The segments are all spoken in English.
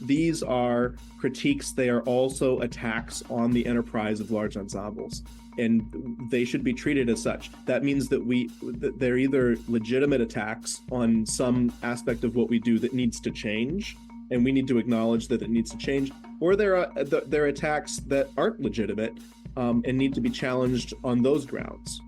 these are critiques. They are also attacks on the enterprise of large ensembles, and they should be treated as such. That means that they're either legitimate attacks on some aspect of what we do that needs to change, and we need to acknowledge that it needs to change, or they're attacks that aren't legitimate and need to be challenged on those grounds.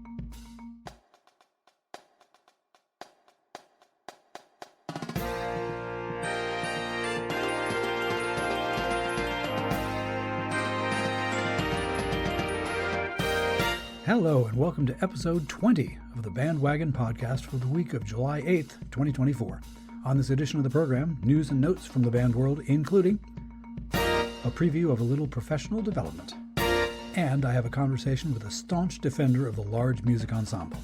Hello and welcome to episode 20 of the BandWagon podcast for the week of July 8th, 2024. On this edition of the program, news and notes from the band world, including a preview of a little professional development. And I have a conversation with a staunch defender of the large music ensemble.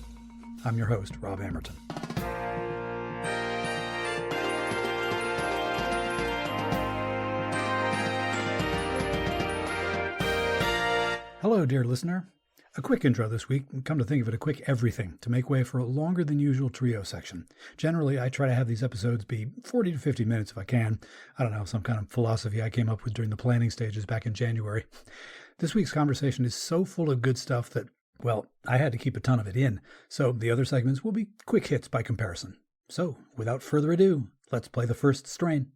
I'm your host, Rob Amerton. Hello, dear listener. A quick intro this week, and come to think of it, a quick everything to make way for a longer than usual trio section. Generally, I try to have these episodes be 40 to 50 minutes if I can. I don't know, some kind of philosophy I came up with during the planning stages back in January. This week's conversation is so full of good stuff that, well, I had to keep a ton of it in, so the other segments will be quick hits by comparison. So, without further ado, let's play the first strain.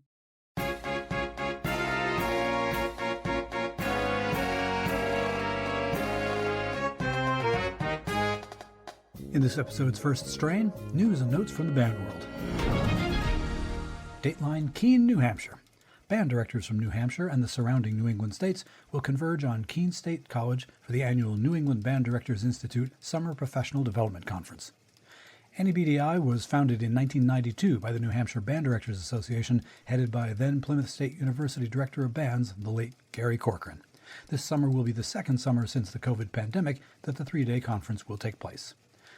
In this episode's first strain, news and notes from the band world. Dateline Keene, New Hampshire. Band directors from New Hampshire and the surrounding New England states will converge on Keene State College for the annual New England Band Directors Institute Summer Professional Development Conference. NEBDI was founded in 1992 by the New Hampshire Band Directors Association, headed by then Plymouth State University Director of Bands, the late Gary Corcoran. This summer will be the second summer since the COVID pandemic that the three-day conference will take place.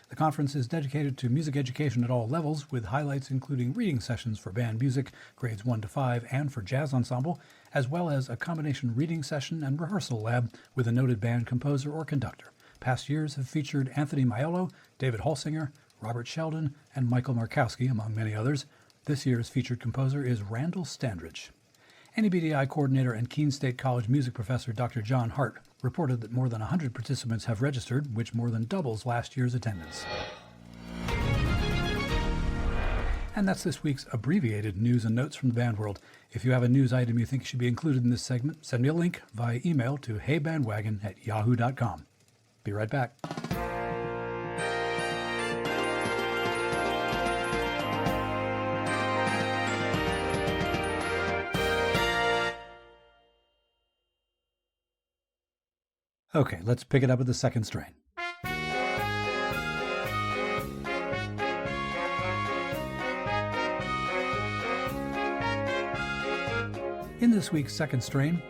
The conference is dedicated to music education at all levels, with highlights including reading sessions for band music, grades 1 to 5, and for jazz ensemble, as well as a combination reading session and rehearsal lab with a noted band composer or conductor. Past years have featured Anthony Maiolo, David Holsinger, Robert Sheldon, and Michael Markowski, among many others. This year's featured composer is Randall Standridge. NEBDI coordinator and Keene State College music professor Dr. John Hart reported that more than 100 participants have registered, which more than doubles last year's attendance. And that's this week's abbreviated news and notes from the band world. If you have a news item you think should be included in this segment, send me a link via email to heybandwagon@yahoo.com. Be right back. Okay, let's pick it up at the second strain. In this week's second strain,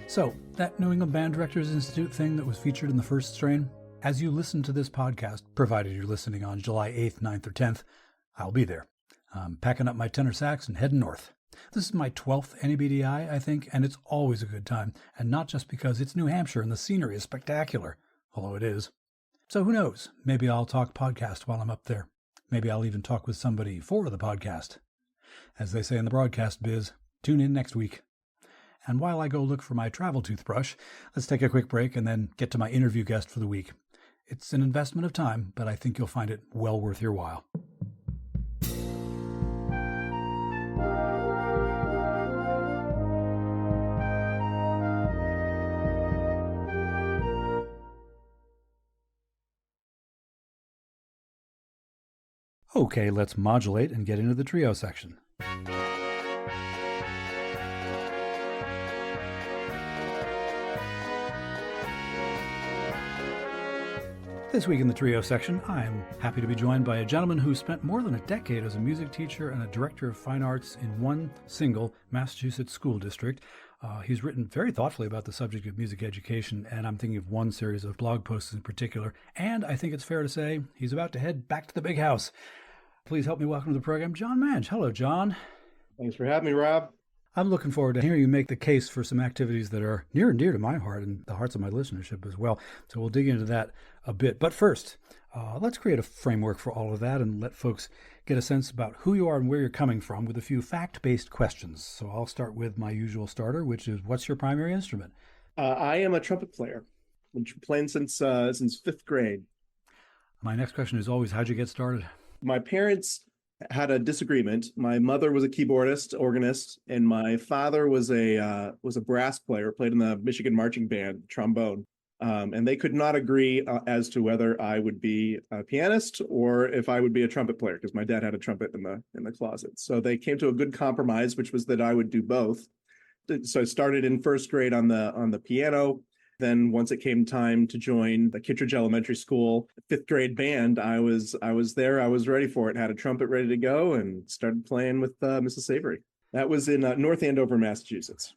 so that New England Band Directors Institute thing that was featured in the first strain, as you listen to this podcast, provided you're listening on July 8th, 9th, or 10th, I'll be there. I'm packing up my tenor sax and heading north. This is my 12th NEBDI, I think, and it's always a good time, and not just because it's New Hampshire and the scenery is spectacular, although it is. So who knows, maybe I'll talk podcast while I'm up there. Maybe I'll even talk with somebody for the podcast. As they say in the broadcast biz, tune in next week. And while I go look for my travel toothbrush, let's take a quick break and then get to my interview guest for the week. It's an investment of time, but I think you'll find it well worth your while. Okay, let's modulate and get into the trio section. This week in the trio section, I'm happy to be joined by a gentleman who spent more than a decade as a music teacher and a director of fine arts in one single Massachusetts school district. He's written very thoughtfully about the subject of music education, and I'm thinking of one series of blog posts in particular, and I think it's fair to say he's about to head back to the big house. Please help me welcome to the program, John MANGE. Hello, John. Thanks for having me, Rob. I'm looking forward to hearing you make the case for some activities that are near and dear to my heart and the hearts of my listenership as well. So we'll dig into that a bit. But first, let's create a framework for all of that and let folks get a sense about who you are and where you're coming from with a few fact-based questions. So I'll start with my usual starter, which is, what's your primary instrument? I am a trumpet player. I've been playing since fifth grade. My next question is always, how'd you get started? My parents had a disagreement. My mother was a keyboardist, organist, and my father was a brass player, played in the Michigan marching band, trombone. And they could not agree as to whether I would be a pianist or if I would be a trumpet player, because my dad had a trumpet in the closet. So they came to a good compromise, which was that I would do both. So I started in first grade on the piano. Then once it came time to join the Kittredge Elementary School fifth grade band, I was there. I was ready for it. Had a trumpet ready to go and started playing with Mrs. Savory. That was in North Andover, Massachusetts.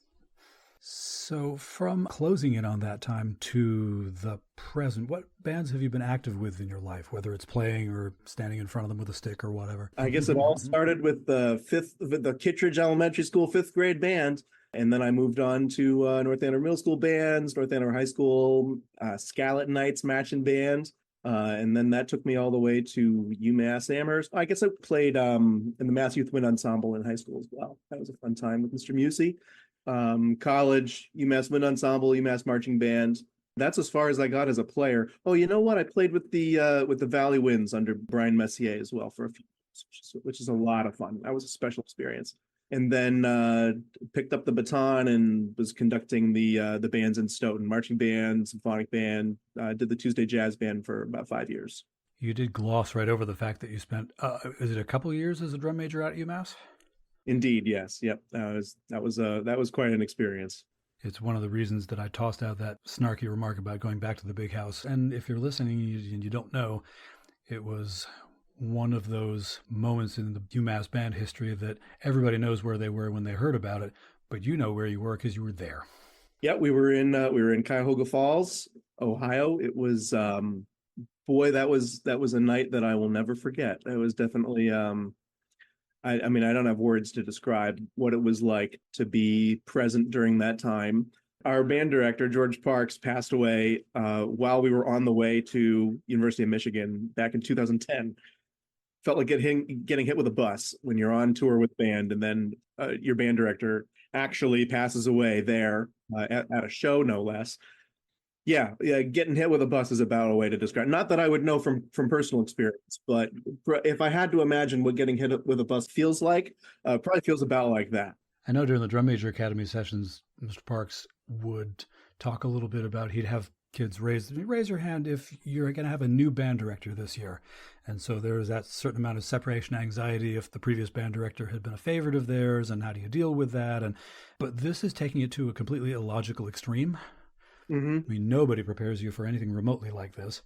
So from closing in on that time to the present, what bands have you been active with in your life, whether it's playing or standing in front of them with a stick or whatever? I guess it all started with the Kittredge Elementary School fifth grade band. And then I moved on to North Andover Middle School bands, North Andover High School, Scarlet Knights marching band. And then that took me all the way to UMass Amherst. I guess I played in the Mass Youth Wind Ensemble in high school as well. That was a fun time with Mr. Musey. College, UMass Wind Ensemble, UMass Marching Band. That's as far as I got as a player. Oh, you know what? I played with the Valley Winds under Brian Messier as well for a few years, which is a lot of fun. That was a special experience. And then picked up the baton and was conducting the bands in Stoughton, marching band, symphonic band. Did the Tuesday Jazz Band for about 5 years. You did gloss right over the fact that you spent, is it a couple of years as a drum major at UMass? Indeed, yes. Yep. That was quite an experience. It's one of the reasons that I tossed out that snarky remark about going back to the big house. And if you're listening and you don't know, it was one of those moments in the UMass band history that everybody knows where they were when they heard about it, but you know where you were because you were there. Yeah, we were in Cuyahoga Falls, Ohio. It was boy, that was a night that I will never forget. It was definitely I mean, I don't have words to describe what it was like to be present during that time. Our band director, George Parks, passed away while we were on the way to University of Michigan back in 2010. Felt like getting hit with a bus when you're on tour with band, and then your band director actually passes away there at a show, no less. Yeah, getting hit with a bus is about a way to describe. Not that I would know from personal experience, but if I had to imagine what getting hit with a bus feels like, probably feels about like that. I know during the Drum Major Academy sessions, Mr. Parks would talk a little bit about he'd have kids raise your hand if you're going to have a new band director this year. And so there was that certain amount of separation anxiety if the previous band director had been a favorite of theirs, and how do you deal with that? But this is taking it to a completely illogical extreme. Mm-hmm. I mean, nobody prepares you for anything remotely like this.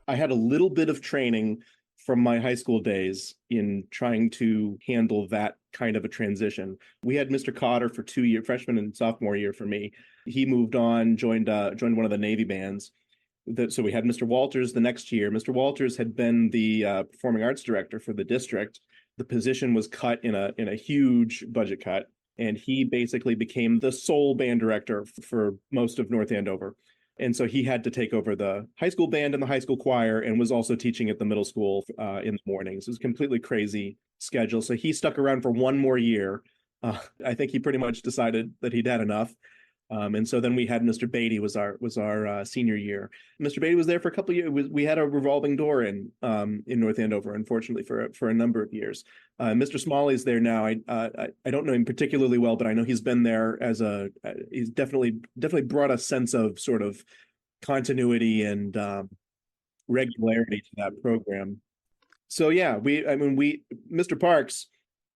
I had a little bit of training from my high school days in trying to handle that kind of a transition. We had Mr. Cotter for 2 years, freshman and sophomore year for me. He moved on, joined one of the Navy bands. So we had Mr. Walters the next year. Mr. Walters had been the performing arts director for the district. The position was cut in a huge budget cut, and he basically became the sole band director for most of North Andover. And so he had to take over the high school band and the high school choir, and was also teaching at the middle school in the mornings. It was a completely crazy schedule. So he stuck around for one more year. I think he pretty much decided that he'd had enough. And so then we had Mr. Beatty was our senior year. Mr. Beatty was there for a couple of years. We had a revolving door in North Andover, unfortunately, for a number of years. Mr. Smalley's there now. I don't know him particularly well, but I know he's been there he's definitely brought a sense of sort of continuity and regularity to that program. So yeah, Mr. Parks,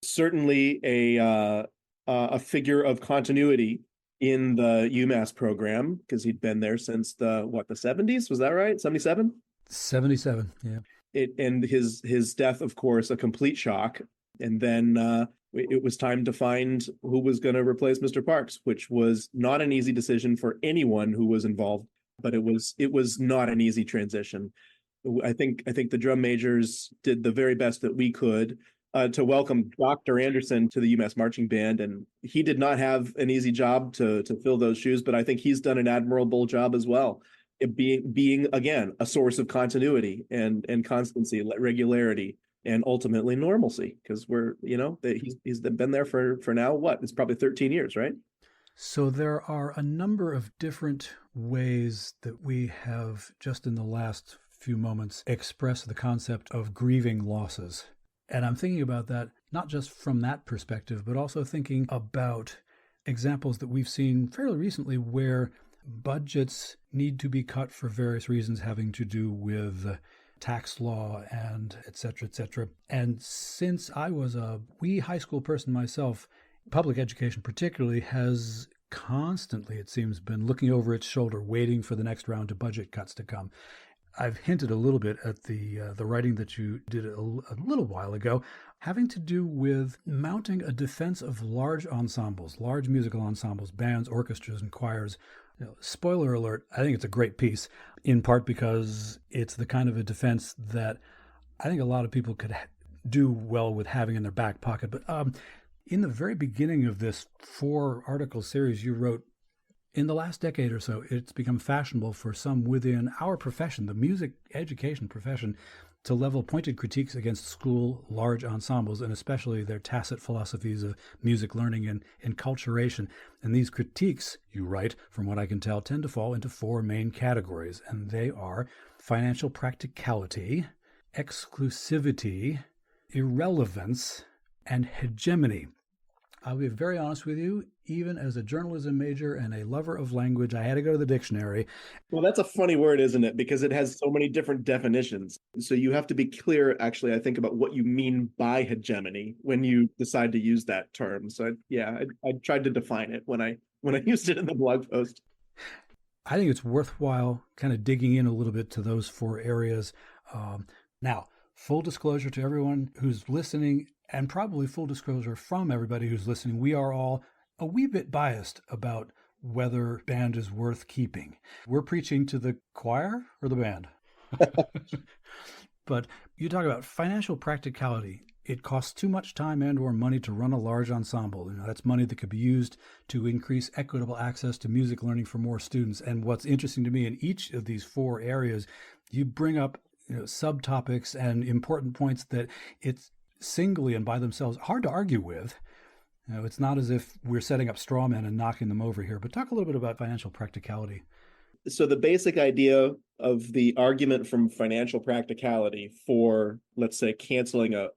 certainly a figure of continuity in the UMass program, because he'd been there since the 70s, was that right? 77? 77, yeah. And his death, of course, a complete shock. And then it was time to find who was going to replace Mr. Parks, which was not an easy decision for anyone who was involved, but it was not an easy transition. I think the drum majors did the very best that we could to welcome Dr. Anderson to the UMass Marching Band, and he did not have an easy job to fill those shoes, but I think he's done an admirable job as well, it being again a source of continuity and constancy, regularity, and ultimately normalcy, because he's been there for now what, it's probably 13 years, right? So there are a number of different ways that we have just in the last few moments expressed the concept of grieving losses. And I'm thinking about that not just from that perspective, but also thinking about examples that we've seen fairly recently where budgets need to be cut for various reasons having to do with tax law and et cetera, et cetera. And since I was a wee high school person myself, public education particularly has constantly, it seems, been looking over its shoulder, waiting for the next round of budget cuts to come. I've hinted a little bit at the writing that you did a little while ago, having to do with mounting a defense of large ensembles, large musical ensembles, bands, orchestras, and choirs. Spoiler alert, I think it's a great piece, in part because it's the kind of a defense that I think a lot of people could do well with having in their back pocket. But in the very beginning of this 4-article series you wrote, in the last decade or so, it's become fashionable for some within our profession, the music education profession, to level pointed critiques against school large ensembles, and especially their tacit philosophies of music learning and enculturation. And these critiques, you write, from what I can tell, tend to fall into 4 main categories, and they are financial practicality, exclusivity, irrelevance, and hegemony. I'll be very honest with you, even as a journalism major and a lover of language, I had to go to the dictionary. Well, that's a funny word, isn't it? Because it has so many different definitions. So you have to be clear, actually, I think, about what you mean by hegemony when you decide to use that term. So I tried to define it when I used it in the blog post. I think it's worthwhile kind of digging in a little bit to those 4 areas. Now, full disclosure to everyone who's listening, and probably full disclosure from everybody who's listening, we are all a wee bit biased about whether band is worth keeping. We're preaching to the choir or the band. But you talk about financial practicality. It costs too much time and or money to run a large ensemble. That's money that could be used to increase equitable access to music learning for more students. And what's interesting to me in each of these 4 areas, you bring up subtopics and important points that it's singly and by themselves hard to argue with. It's not as if we're setting up straw men and knocking them over here, but talk a little bit about financial practicality. So the basic idea of the argument from financial practicality for, let's say, canceling an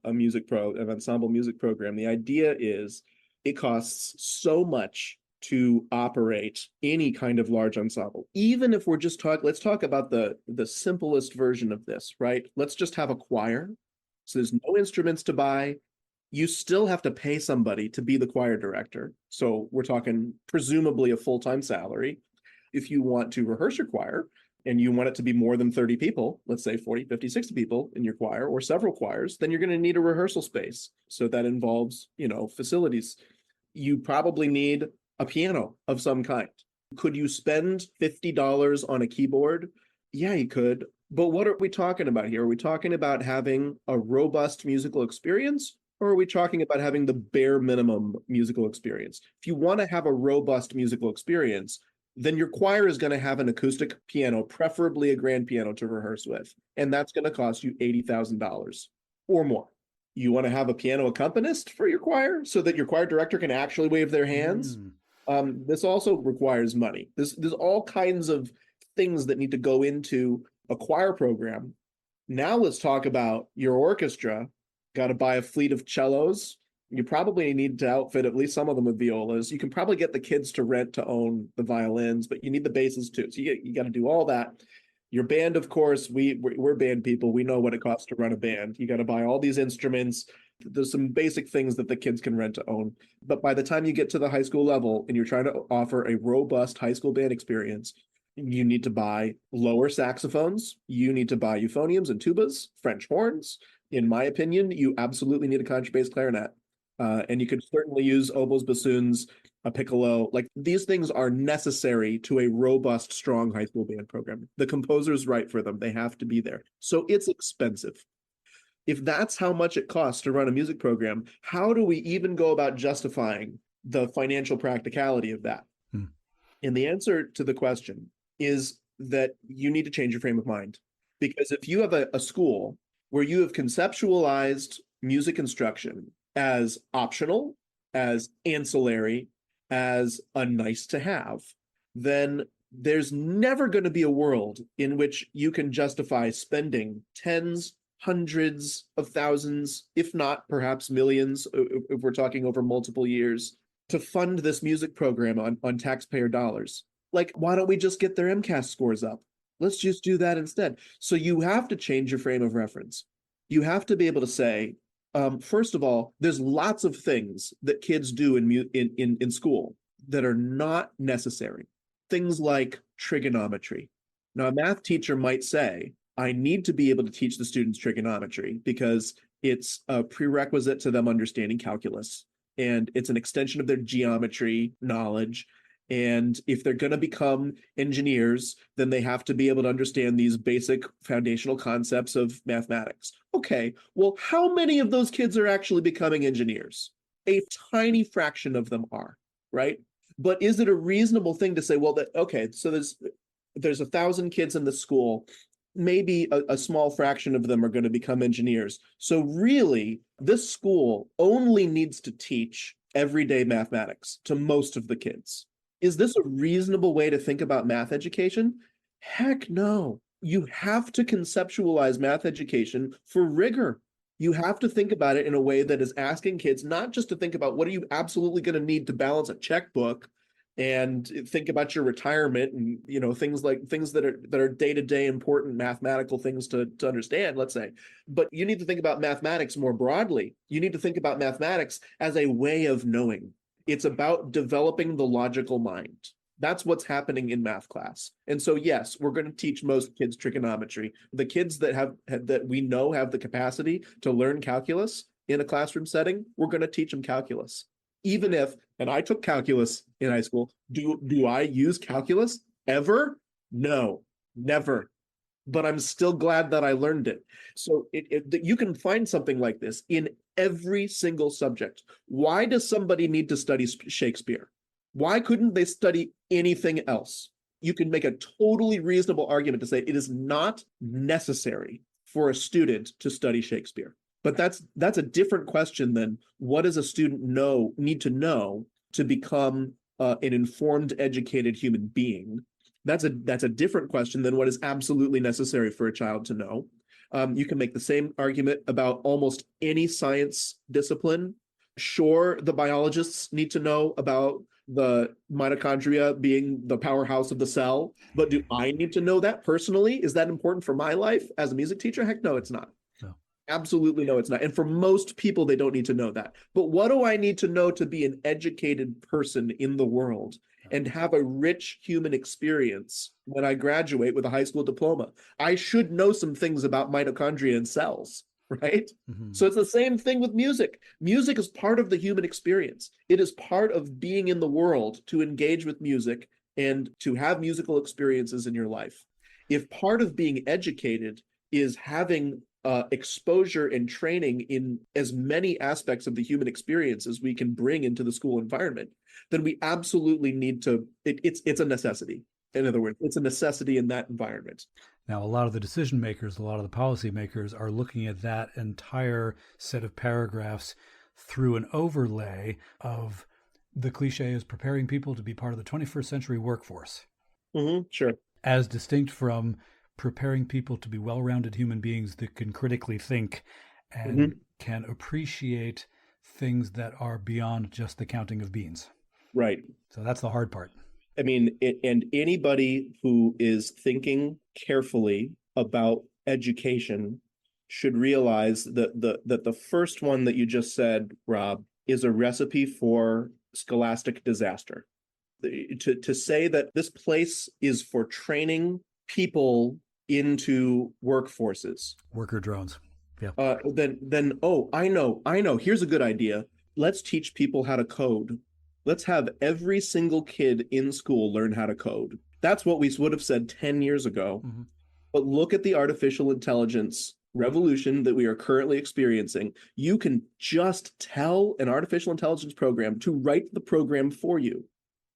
ensemble music program, the idea is it costs so much to operate any kind of large ensemble. Even if we're just let's talk about the simplest version of this, right? Let's just have a choir. So there's no instruments to buy. You still have to pay somebody to be the choir director. So we're talking presumably a full-time salary. If you want to rehearse your choir and you want it to be more than 30 people, let's say 40, 50, 60 people in your choir or several choirs, then you're going to need a rehearsal space. So that involves, facilities. You probably need a piano of some kind. Could you spend $50 on a keyboard? Yeah, you could. But what are we talking about here? Are we talking about having a robust musical experience, or are we talking about having the bare minimum musical experience? If you want to have a robust musical experience, then your choir is going to have an acoustic piano, preferably a grand piano to rehearse with. And that's going to cost you $80,000 or more. You want to have a piano accompanist for your choir so that your choir director can actually wave their hands? This also requires money. There's all kinds of things that need to go into a choir program. Now let's talk about your orchestra. Got to buy a fleet of cellos. You probably need to outfit at least some of them with violas. You can probably get the kids to rent to own the violins, but you need the basses too. So you got to do all that. Your band, of course, we're band people. We know what it costs to run a band. You got to buy all these instruments. There's some basic things that the kids can rent to own. But by the time you get to the high school level and you're trying to offer a robust high school band experience, you need to buy lower saxophones. You need to buy euphoniums and tubas, French horns. In my opinion, you absolutely need a contrabass clarinet. And you could certainly use oboes, bassoons, a piccolo. Like, these things are necessary to a robust, strong high school band program. The composers write for them. They have to be there. So it's expensive. If that's how much it costs to run a music program, how do we even go about justifying the financial practicality of that? Hmm. And the answer to the question is that you need to change your frame of mind. Because if you have a school where you have conceptualized music instruction as optional, as ancillary, as a nice to have, then there's never going to be a world in which you can justify spending tens, hundreds of thousands, if not perhaps millions, if we're talking over multiple years, to fund this music program on taxpayer dollars. Like, why don't we just get their MCAS scores up? Let's just do that instead. So you have to change your frame of reference. You have to be able to say, first of all, there's lots of things that kids do in school that are not necessary. Things like trigonometry. Now, a math teacher might say, I need to be able to teach the students trigonometry because it's a prerequisite to them understanding calculus, and it's an extension of their geometry knowledge. And if they're going to become engineers, then they have to be able to understand these basic foundational concepts of mathematics. Okay, well, how many of those kids are actually becoming engineers? A tiny fraction of them are, right? But is it a reasonable thing to say, well, that okay, so there's 1,000 kids in the school, maybe a small fraction of them are going to become engineers. So really, this school only needs to teach everyday mathematics to most of the kids. Is this a reasonable way to think about math education? Heck no. You have to conceptualize math education for rigor. You have to think about it in a way that is asking kids not just to think about what are you absolutely going to need to balance a checkbook and think about your retirement and things that are day-to-day important mathematical things to understand, let's say. But you need to think about mathematics more broadly. You need to think about mathematics as a way of knowing. It's about developing the logical mind. That's what's happening in math class. And so, yes, we're going to teach most kids trigonometry. The kids that we know have the capacity to learn calculus in a classroom setting, we're going to teach them calculus. Even if, and I took calculus in high school, do I use calculus ever? No, never. But I'm still glad that I learned it. So you can find something like this in every single subject. Why does somebody need to study Shakespeare? Why couldn't they study anything else? You can make a totally reasonable argument to say it is not necessary for a student to study Shakespeare. But that's a different question than what does a student need to know to become an informed, educated human being. That's a different question than what is absolutely necessary for a child to know. You can make the same argument about almost any science discipline. Sure, the biologists need to know about the mitochondria being the powerhouse of the cell, but do I need to know that personally? Is that important for my life as a music teacher? Heck no, it's not. No. Absolutely no, it's not. And for most people, they don't need to know that. But what do I need to know to be an educated person in the world and have a rich human experience when I graduate with a high school diploma? I should know some things about mitochondria and cells, right? Mm-hmm. So it's the same thing with music. Music is part of the human experience. It is part of being in the world to engage with music and to have musical experiences in your life. If part of being educated is having exposure and training in as many aspects of the human experience as we can bring into the school environment, then we absolutely need to, it's a necessity. In other words, it's a necessity in that environment. Now, a lot of the decision makers, a lot of the policy makers are looking at that entire set of paragraphs through an overlay of the cliche is preparing people to be part of the 21st century workforce. Mm-hmm, sure. As distinct from preparing people to be well-rounded human beings that can critically think and can appreciate things that are beyond just the counting of beans. Right. So that's the hard part. I mean, and anybody who is thinking carefully about education should realize that the first one that you just said, Rob, is a recipe for scholastic disaster. To say that this place is for training people into workforces, worker drones, yeah. Then I know. Here's a good idea. Let's teach people how to code. Let's have every single kid in school learn how to code. That's what we would have said 10 years ago. Mm-hmm. But look at the artificial intelligence revolution that we are currently experiencing, you can just tell an artificial intelligence program to write the program for you.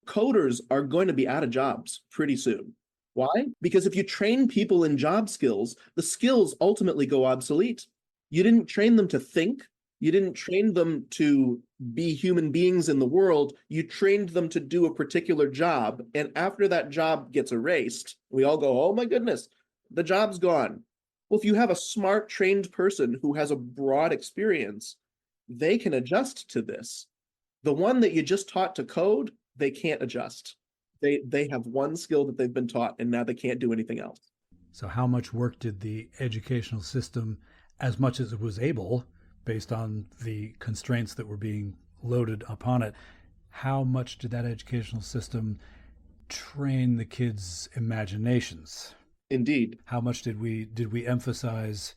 Coders are going to be out of jobs pretty soon. Why? Because if you train people in job skills, the skills ultimately go obsolete. You didn't train them to think. You didn't train them to be human beings in the world. You trained them to do a particular job. And after that job gets erased, we all go, oh my goodness, the job's gone. Well, if you have a smart, trained person who has a broad experience, they can adjust to this. The one that you just taught to code, they can't adjust. They have one skill that they've been taught, and now they can't do anything else. So how much work did the educational system, as much as it was able, based on the constraints that were being loaded upon it, how much did that educational system train the kids' imaginations? Indeed. How much did we emphasize?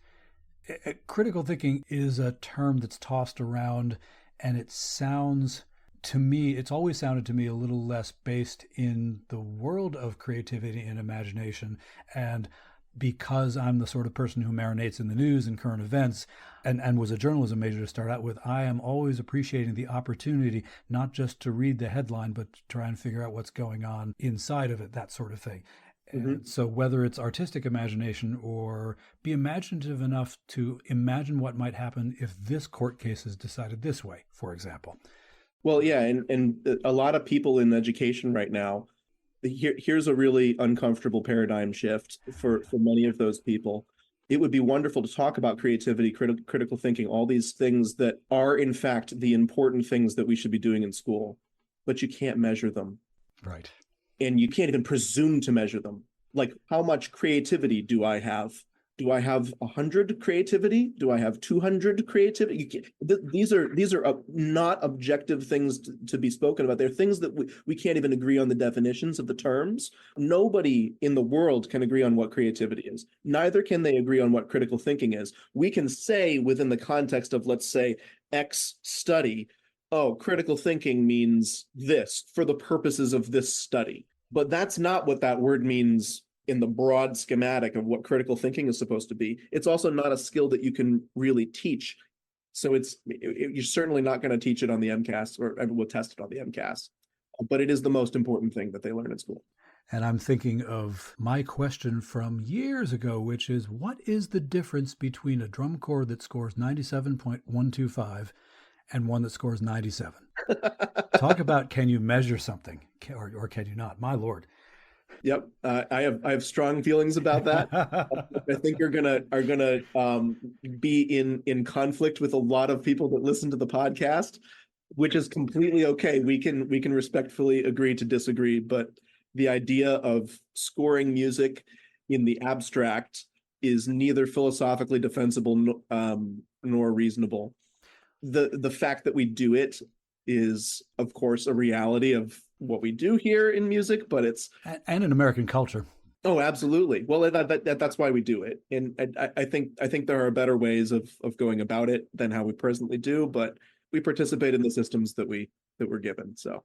Critical thinking is a term that's tossed around, and it sounds to me, it's always sounded to me a little less based in the world of creativity and imagination. And because I'm the sort of person who marinates in the news and current events and was a journalism major to start out with, I am always appreciating the opportunity not just to read the headline, but to try and figure out what's going on inside of it, that sort of thing. And so whether it's artistic imagination or be imaginative enough to imagine what might happen if this court case is decided this way, for example. Well, yeah, and a lot of people in education right now, here's a really uncomfortable paradigm shift for many of those people. It would be wonderful to talk about creativity, critical thinking, all these things that are, in fact, the important things that we should be doing in school, but you can't measure them. Right. And you can't even presume to measure them. Like, how much creativity do I have? Do I have 100 creativity? Do I have 200 creativity? These are not objective things to be spoken about. They're things that we can't even agree on the definitions of the terms. Nobody in the world can agree on what creativity is. Neither can they agree on what critical thinking is. We can say within the context of, let's say, X study, oh, critical thinking means this for the purposes of this study. But that's not what that word means in the broad schematic of what critical thinking is supposed to be. It's also not a skill that you can really teach. So you're certainly not going to teach it on the MCAS, or we'll test it on the MCAS. But it is the most important thing that they learn in school. And I'm thinking of my question from years ago, which is, what is the difference between a drum corps that scores 97.125 and one that scores 97? Talk about, can you measure something or can you not? My Lord. Yep, I have strong feelings about that. I think are gonna be in conflict with a lot of people that listen to the podcast, which is completely okay. We can respectfully agree to disagree, but the idea of scoring music in the abstract is neither philosophically defensible nor reasonable. The fact that we do it is, of course, a reality of what we do here in music, but it's and in American culture. Oh, absolutely. Well, that's why we do it, and I think there are better ways of going about it than how we presently do, but we participate in the systems that we're given. So,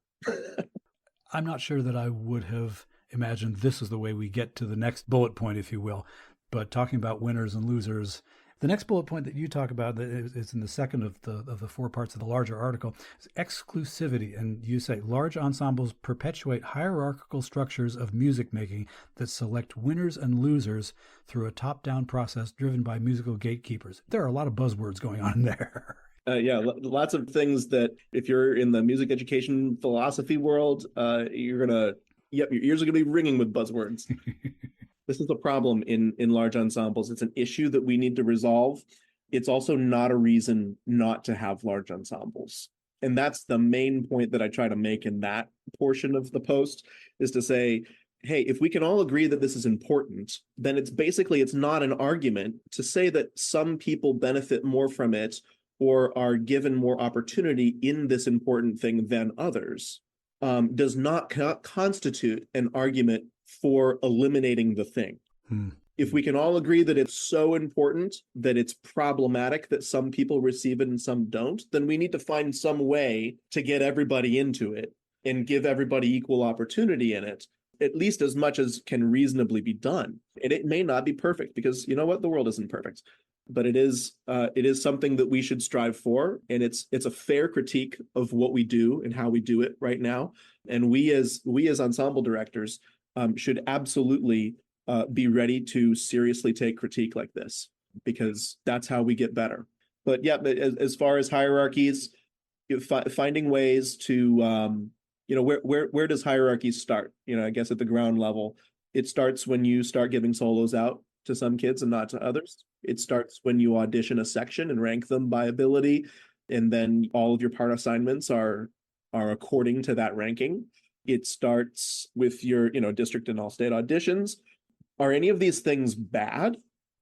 I'm not sure that I would have imagined this is the way we get to the next bullet point, if you will. But talking about winners and losers. The next bullet point that you talk about, that is in the second of the four parts of the larger article, is exclusivity. And you say large ensembles perpetuate hierarchical structures of music making that select winners and losers through a top-down process driven by musical gatekeepers. There are a lot of buzzwords going on there. Yeah, lots of things that if you're in the music education philosophy world, your ears are gonna be ringing with buzzwords. This is a problem in large ensembles. It's an issue that we need to resolve. It's also not a reason not to have large ensembles. And that's the main point that I try to make in that portion of the post, is to say, hey, if we can all agree that this is important, then it's not an argument to say that some people benefit more from it or are given more opportunity in this important thing than others. Does not constitute an argument for eliminating the thing. If we can all agree that it's so important that it's problematic that some people receive it and some don't, then we need to find some way to get everybody into it and give everybody equal opportunity in it, at least as much as can reasonably be done. And it may not be perfect, because you know what? The world isn't perfect. but it is something that we should strive for, and it's a fair critique of what we do and how we do it right now. And we as ensemble directors should absolutely be ready to seriously take critique like this, because that's how we get better. But yeah, as far as hierarchies, finding ways to where does hierarchies start? I guess at the ground level, it starts when you start giving solos out to some kids and not to others. It starts when you audition a section and rank them by ability, and then all of your part assignments are according to that ranking. It starts with your district and all state auditions. Are any of these things bad?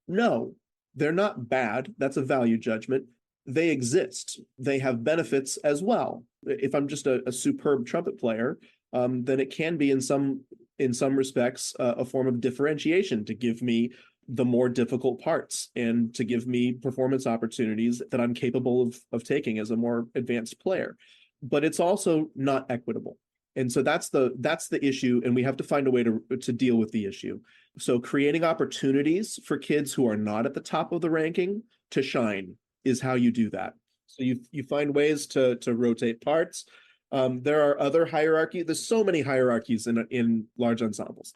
No, they're not bad. That's a value judgment. They exist. They have benefits as well. If I'm just a superb trumpet player, then it can be in some respects a form of differentiation to give me the more difficult parts and to give me performance opportunities that I'm capable of taking as a more advanced player. But it's also not equitable. And so that's the issue, and we have to find a way to deal with the issue. So creating opportunities for kids who are not at the top of the ranking to shine is how you do that. So you find ways to rotate parts. There are other hierarchies. There's so many hierarchies in large ensembles.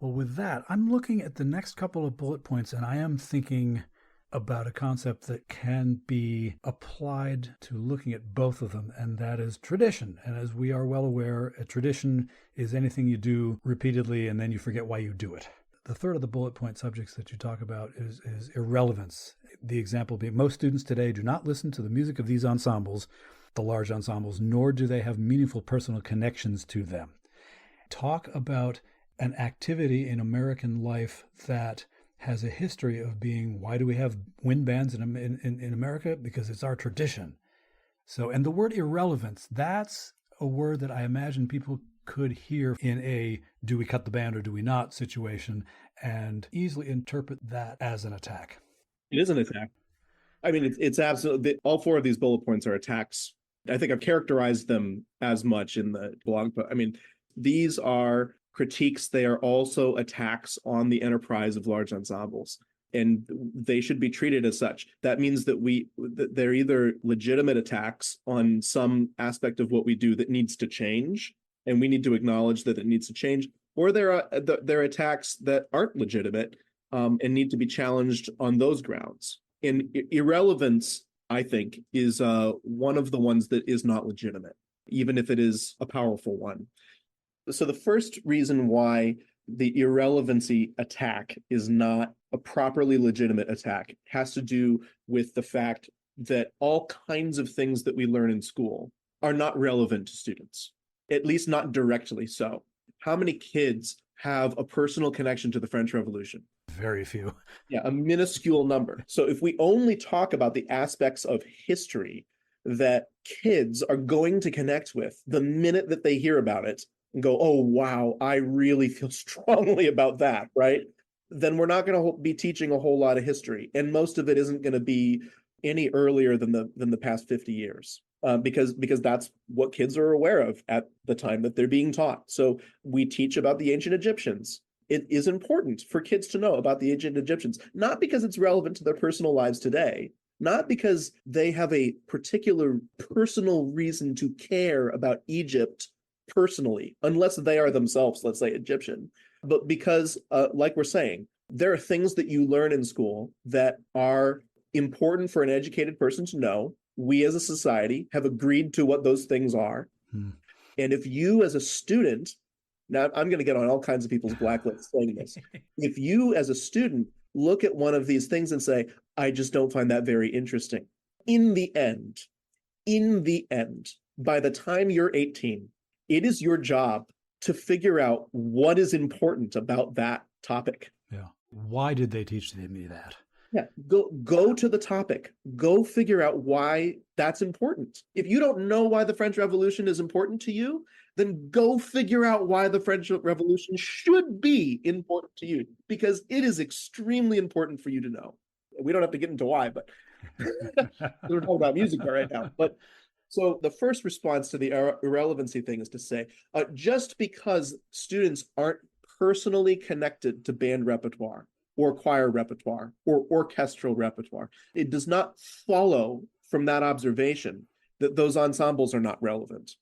Well, with that, I'm looking at the next couple of bullet points, and I am thinking about a concept that can be applied to looking at both of them, and that is tradition. And as we are well aware, a tradition is anything you do repeatedly and then you forget why you do it. The third of the bullet point subjects that you talk about is irrelevance. The example being, most students today do not listen to the music of these ensembles, the large ensembles, nor do they have meaningful personal connections to them. Talk about an activity in American life that has a history of being, why do we have wind bands in America? Because it's our tradition. So, and the word irrelevance, that's a word that I imagine people could hear in a do we cut the band or do we not situation and easily interpret that as an attack. It is an attack. I mean, it's absolutely, all four of these bullet points are attacks. I think I've characterized them as much in the blog, but I mean, these are critiques. They are also attacks on the enterprise of large ensembles, and they should be treated as such. That means that they're either legitimate attacks on some aspect of what we do that needs to change, and we need to acknowledge that it needs to change, or they're attacks that aren't legitimate and need to be challenged on those grounds. And irrelevance, I think, is one of the ones that is not legitimate, even if it is a powerful one. So the first reason why the irrelevancy attack is not a properly legitimate attack has to do with the fact that all kinds of things that we learn in school are not relevant to students, at least not directly so. How many kids have a personal connection to the French Revolution? Very few. Yeah, a minuscule number. So if we only talk about the aspects of history that kids are going to connect with the minute that they hear about it and go, oh, wow, I really feel strongly about that, right? Then we're not going to be teaching a whole lot of history. And most of it isn't going to be any earlier than the past 50 years. Because that's what kids are aware of at the time that they're being taught. So we teach about the ancient Egyptians. It is important for kids to know about the ancient Egyptians, not because it's relevant to their personal lives today, not because they have a particular personal reason to care about Egypt personally, unless they are themselves, let's say, Egyptian, but because, like we're saying, there are things that you learn in school that are important for an educated person to know. We as a society have agreed to what those things are. And if you as a student, now I'm going to get on all kinds of people's blacklists saying this, if you as a student look at one of these things and say, I just don't find that very interesting, in the end, by the time you're 18, it is your job to figure out what is important about that topic. Yeah. Why did they teach me that? Yeah, go to the topic. Go figure out why that's important. If you don't know why the French Revolution is important to you, then go figure out why the French Revolution should be important to you, because it is extremely important for you to know. We don't have to get into why, but we're talking about music right now. But so the first response to the irrelevancy thing is to say, just because students aren't personally connected to band repertoire, or choir repertoire or orchestral repertoire. It does not follow from that observation that those ensembles are not relevant.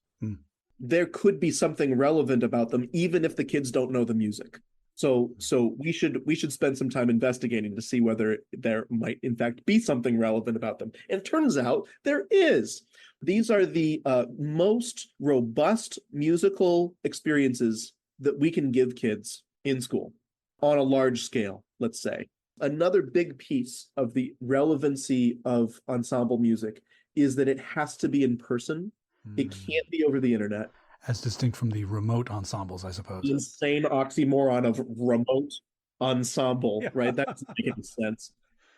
There could be something relevant about them, even if the kids don't know the music. So we should spend some time investigating to see whether there might in fact be something relevant about them. And it turns out there is. These are the most robust musical experiences that we can give kids in school on a large scale, let's say. Another big piece of the relevancy of ensemble music is that it has to be in person. It can't be over the internet. As distinct from the remote ensembles, I suppose. The insane oxymoron of remote ensemble, right? That doesn't make any sense.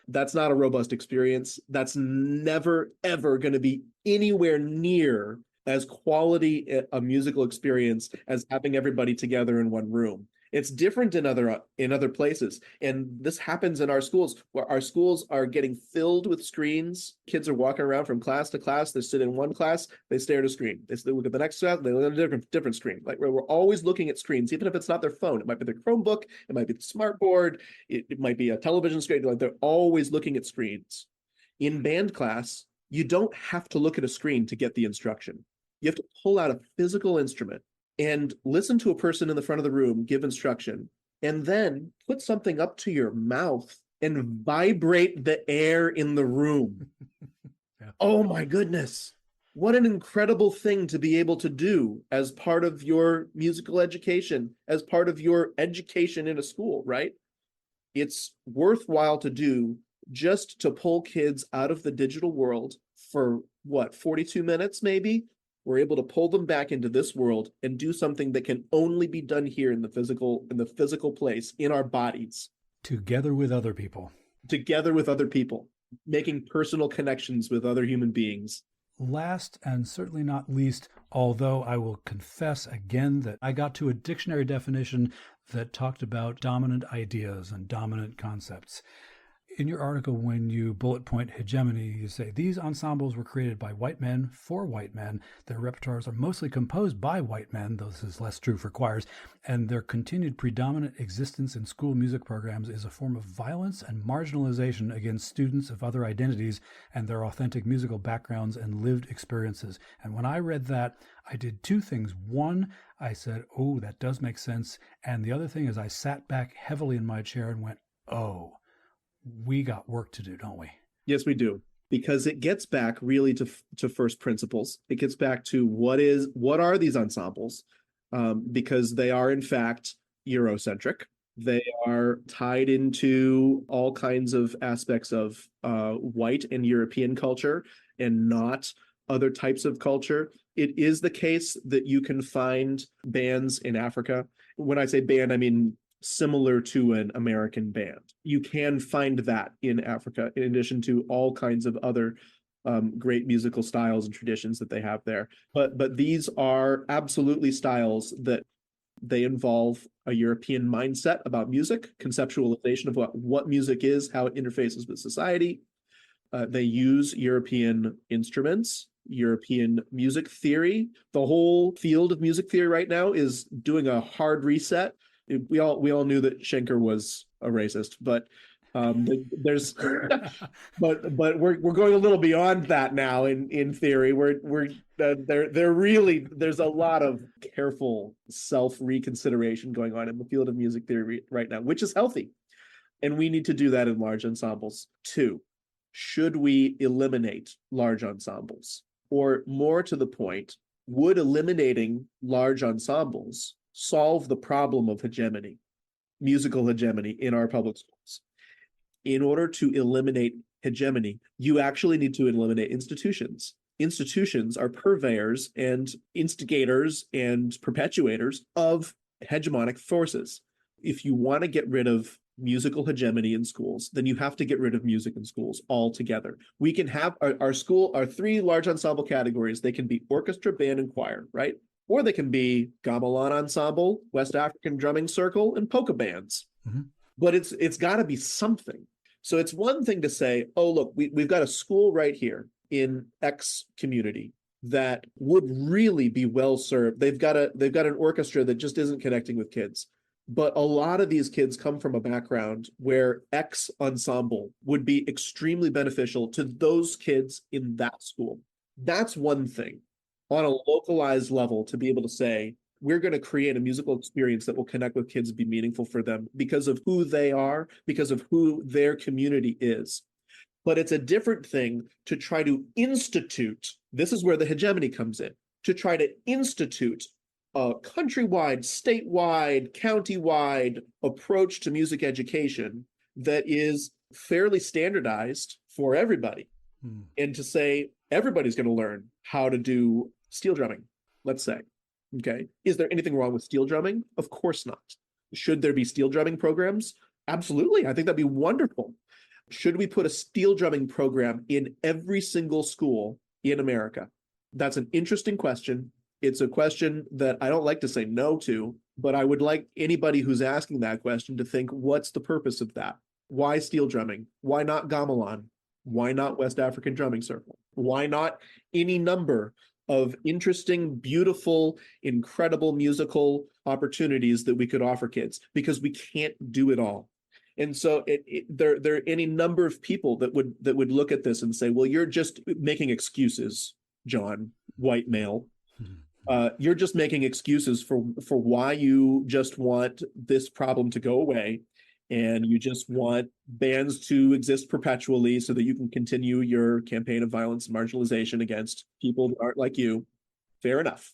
That's not a robust experience. That's never, ever going to be anywhere near as quality a musical experience as having everybody together in one room. It's different in other places. And this happens in our schools, where our schools are getting filled with screens. Kids are walking around from class to class. They sit in one class, they stare at a screen. They look at the next class, they look at a different screen. Like we're always looking at screens, even if it's not their phone. It might be their Chromebook, it might be the smart board, it might be a television screen. Like they're always looking at screens. In band class, you don't have to look at a screen to get the instruction. You have to pull out a physical instrument and listen to a person in the front of the room give instruction, and then put something up to your mouth and vibrate the air in the room. Yeah. Oh my goodness. What an incredible thing to be able to do as part of your musical education, as part of your education in a school, right? It's worthwhile to do just to pull kids out of the digital world for 42 minutes maybe? We're able to pull them back into this world and do something that can only be done here in the physical place, in our bodies. Together with other people. Together with other people, making personal connections with other human beings. Last and certainly not least, although I will confess again that I got to a dictionary definition that talked about dominant ideas and dominant concepts. In your article, when you bullet point hegemony, you say, these ensembles were created by white men for white men. Their repertoires are mostly composed by white men, though this is less true for choirs, and their continued predominant existence in school music programs is a form of violence and marginalization against students of other identities and their authentic musical backgrounds and lived experiences. And when I read that, I did two things. One, I said, oh, that does make sense. And the other thing is I sat back heavily in my chair and went, oh, we got work to do, don't we? Yes, we do. Because it gets back really to first principles. It gets back to what are these ensembles? Because they are in fact Eurocentric. They are tied into all kinds of aspects of white and European culture and not other types of culture. It is the case that you can find bands in Africa. When I say band, I mean similar to an American band. You can find that in Africa, in addition to all kinds of other great musical styles and traditions that they have there. But these are absolutely styles that they involve a European mindset about music, conceptualization of what music is, how it interfaces with society. They use European instruments, European music theory. The whole field of music theory right now is doing a hard reset. We all knew that Schenker was a racist, but there's but we're going a little beyond that now in theory. They're really, there's a lot of careful self reconsideration going on in the field of music theory right now, which is healthy, and we need to do that in large ensembles too. Should we eliminate large ensembles, or more to the point, would eliminating large ensembles solve the problem of hegemony, musical hegemony in our public schools? In order to eliminate hegemony, you actually need to eliminate institutions. Institutions are purveyors and instigators and perpetuators of hegemonic forces. If you want to get rid of musical hegemony in schools, then you have to get rid of music in schools altogether. We can have our three large ensemble categories. They can be orchestra, band, and choir, right? Or they can be gamelan ensemble, West African drumming circle, and polka bands. Mm-hmm. But it's got to be something. So it's one thing to say, oh, look, we've got a school right here in X community that would really be well served. They've got an orchestra that just isn't connecting with kids. But a lot of these kids come from a background where X ensemble would be extremely beneficial to those kids in that school. That's one thing on a localized level to be able to say, we're going to create a musical experience that will connect with kids and be meaningful for them because of who they are, because of who their community is. But it's a different thing to try to institute, this is where the hegemony comes in, to try to institute a countrywide, statewide, countywide approach to music education that is fairly standardized for everybody. And to say everybody's going to learn how to do steel drumming, let's say. Okay. Is there anything wrong with steel drumming? Of course not. Should there be steel drumming programs? Absolutely. I think that'd be wonderful. Should we put a steel drumming program in every single school in America? That's an interesting question. It's a question that I don't like to say no to, but I would like anybody who's asking that question to think, what's the purpose of that? Why steel drumming? Why not gamelan? Why not West African Drumming Circle? Why not any number of interesting, beautiful, incredible musical opportunities that we could offer kids? Because we can't do it all. And so there are any number of people that would look at this and say, well, you're just making excuses, John, white male. You're just making excuses for why you just want this problem to go away, and you just want bands to exist perpetually so that you can continue your campaign of violence and marginalization against people that aren't like you. Fair enough.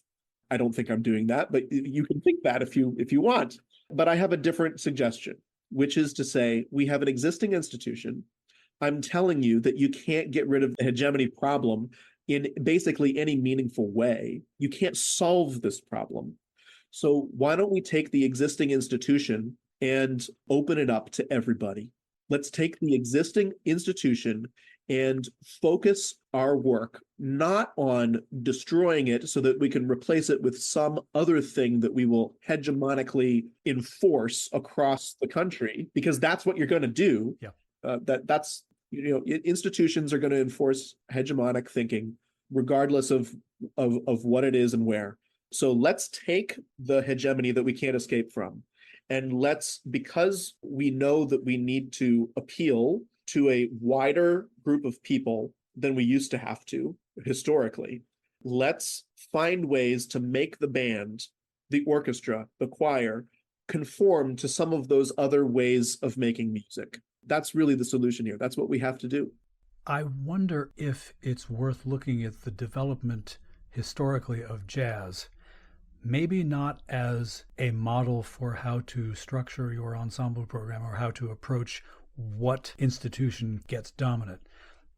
I don't think I'm doing that, but you can think that if you want. But I have a different suggestion, which is to say we have an existing institution. I'm telling you that you can't get rid of the hegemony problem in basically any meaningful way. You can't solve this problem. So why don't we take the existing institution and open it up to everybody? Let's take the existing institution and focus our work not on destroying it so that we can replace it with some other thing that we will hegemonically enforce across the country, because that's what you're going to do. Yeah. That's institutions are going to enforce hegemonic thinking regardless of what it is and where. So let's take the hegemony that we can't escape from, and because we know that we need to appeal to a wider group of people than we used to have to historically, let's find ways to make the band, the orchestra, the choir conform to some of those other ways of making music. That's really the solution here. That's what we have to do. I wonder if it's worth looking at the development historically of jazz, maybe not as a model for how to structure your ensemble program or how to approach what institution gets dominant,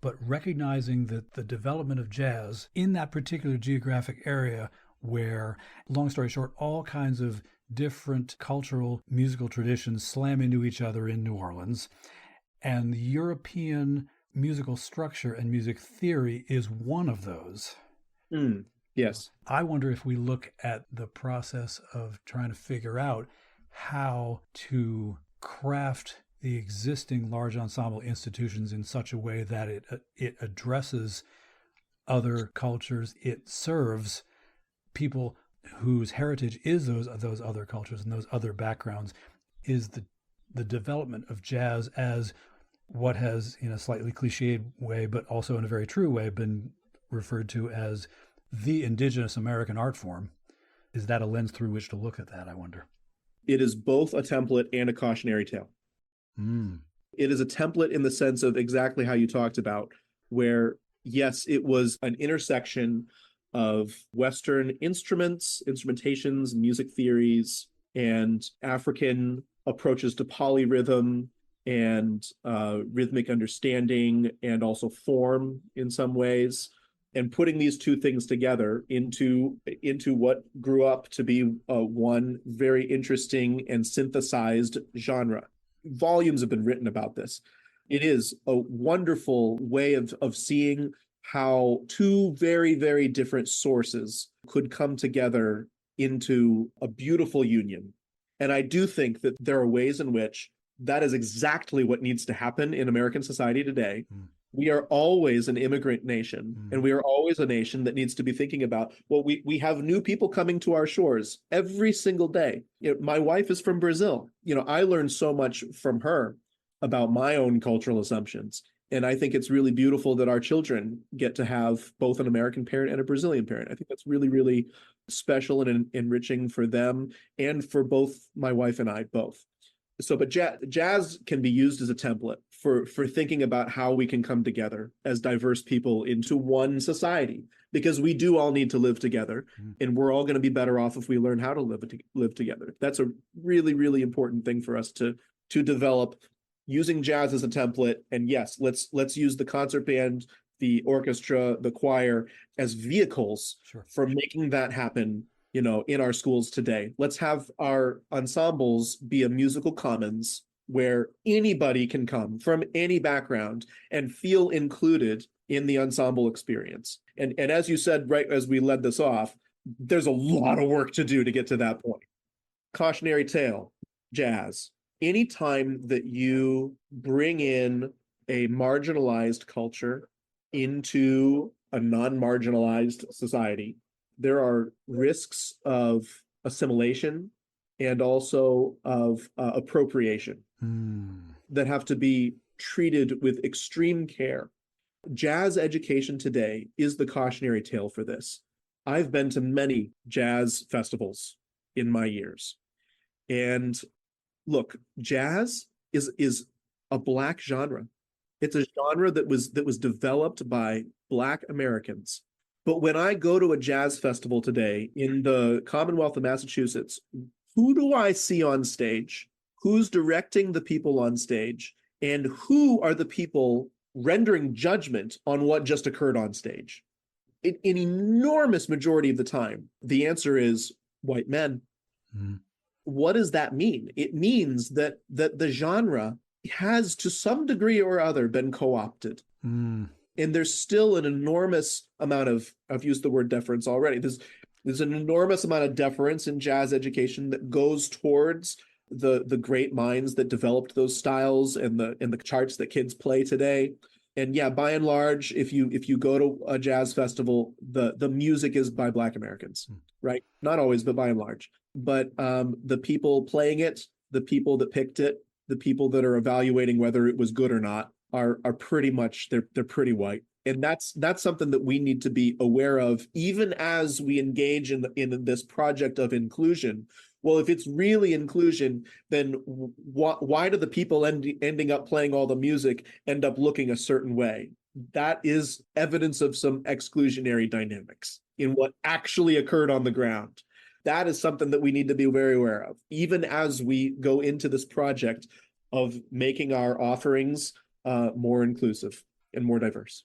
but recognizing that the development of jazz in that particular geographic area where, long story short, all kinds of different cultural musical traditions slam into each other in New Orleans, and the European musical structure and music theory is one of those. Yes. I wonder if we look at the process of trying to figure out how to craft the existing large ensemble institutions in such a way that it addresses other cultures, it serves people whose heritage is those other cultures and those other backgrounds, is the development of jazz as what has, in a slightly cliched way, but also in a very true way, been referred to as the indigenous American art form. Is that a lens through which to look at that, I wonder? It is both a template and a cautionary tale. It is a template in the sense of exactly how you talked about, where, yes, it was an intersection of Western instruments, instrumentations, music theories, and African approaches to polyrhythm and rhythmic understanding, and also form in some ways, and putting these two things together into what grew up to be one very interesting and synthesized genre. Volumes have been written about this. It is a wonderful way of seeing how two very, very different sources could come together into a beautiful union. And I do think that there are ways in which that is exactly what needs to happen in American society today. We are always an immigrant nation, and we are always a nation that needs to be thinking about, well, we have new people coming to our shores every single day. My wife is from Brazil. I learned so much from her about my own cultural assumptions. And I think it's really beautiful that our children get to have both an American parent and a Brazilian parent. I think that's really, really special and enriching for them and for both my wife and I both. But jazz can be used as a template for thinking about how we can come together as diverse people into one society, because we do all need to live together, and we're all going to be better off if we learn how to live together. That's a really, really important thing for us to develop, using jazz as a template. And yes, let's use the concert band, the orchestra, the choir as vehicles for making that happen, in our schools today. Let's have our ensembles be a musical commons where anybody can come from any background and feel included in the ensemble experience. And as you said, right as we led this off, there's a lot of work to do to get to that point. Cautionary tale, jazz. Anytime that you bring in a marginalized culture into a non-marginalized society, there are risks of assimilation and also of appropriation that have to be treated with extreme care. Jazz education today is the cautionary tale for this. I've been to many jazz festivals in my years. And look, jazz is a Black genre. It's a genre that was developed by Black Americans. But when I go to a jazz festival today in the Commonwealth of Massachusetts, who do I see on stage? Who's directing the people on stage? And who are the people rendering judgment on what just occurred on stage? In an enormous majority of the time, the answer is white men. What does that mean? It means that the genre has, to some degree or other, been co-opted. And there's still an enormous amount of, I've used the word deference already, there's an enormous amount of deference in jazz education that goes towards the great minds that developed those styles and the charts that kids play today. And yeah, by and large, if you go to a jazz festival, the music is by Black Americans, right? Not always, but by and large. But the people playing it, the people that picked it, the people that are evaluating whether it was good or not are pretty much, they're pretty white. And that's something that we need to be aware of, even as we engage in this project of inclusion. Well, if it's really inclusion, then why do the people ending up playing all the music end up looking a certain way? That is evidence of some exclusionary dynamics in what actually occurred on the ground. That is something that we need to be very aware of, even as we go into this project of making our offerings more inclusive and more diverse.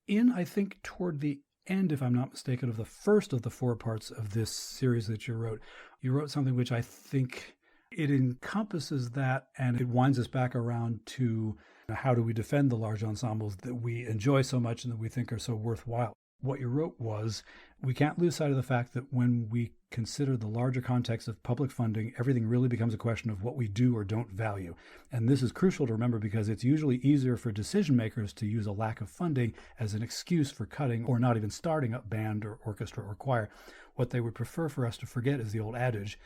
I think, toward the end, if I'm not mistaken, of the first of the 4 parts of this series that you wrote something which I think it encompasses that, and it winds us back around to how do we defend the large ensembles that we enjoy so much and that we think are so worthwhile. What you wrote was, we can't lose sight of the fact that when we consider the larger context of public funding, everything really becomes a question of what we do or don't value. And this is crucial to remember because it's usually easier for decision makers to use a lack of funding as an excuse for cutting or not even starting up band or orchestra or choir. What they would prefer for us to forget is the old adage,